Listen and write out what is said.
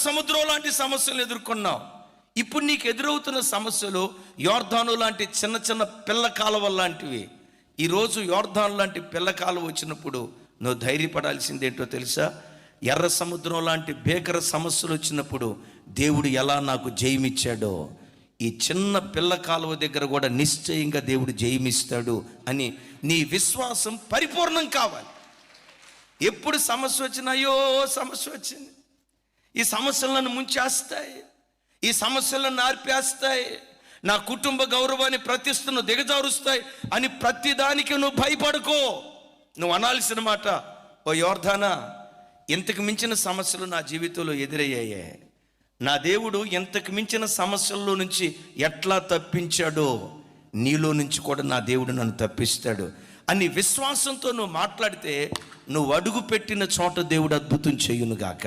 సముద్రం లాంటి సమస్యలు ఎదుర్కొన్నావు. ఇప్పుడు నీకు ఎదురవుతున్న సమస్యలు యోర్దాను లాంటి చిన్న చిన్న పిల్ల కాలువ లాంటివి. ఈరోజు యోర్దాను లాంటి పిల్ల కాలువ వచ్చినప్పుడు నువ్వు ధైర్యపడాల్సిందేంటో తెలుసా? ఎర్ర సముద్రం లాంటి భీకర సమస్యలు వచ్చినప్పుడు దేవుడు ఎలా నాకు జయమిచ్చాడో, ఈ చిన్న పిల్ల కాలువ దగ్గర కూడా నిశ్చయంగా దేవుడు జయమిస్తాడు అని నీ విశ్వాసం పరిపూర్ణం కావాలి. ఎప్పుడు సమస్య వచ్చినా అయ్యో సమస్య వచ్చింది, ఈ సమస్యలను ముంచేస్తాయి, ఈ సమస్యలను ఆర్పేస్తాయి, నా కుటుంబ గౌరవాన్ని ప్రతిష్టను దిగజారుస్తాయి అని ప్రతిదానికి నువ్వు భయపడుకో. నువ్వు అనాల్సిన మాట, ఓ యోర్దానా, ఇంతకు మించిన సమస్యలు నా జీవితంలో ఎదురయ్యాయే, నా దేవుడు ఇంతకు మించిన సమస్యల్లో నుంచి ఎట్లా తప్పించాడో నీలో నుంచి కూడా నా దేవుడు నన్ను తప్పిస్తాడు అని విశ్వాసంతో నువ్వు మాట్లాడితే నువ్వు అడుగు పెట్టిన చోట దేవుడు అద్భుతం చేయునుగాక.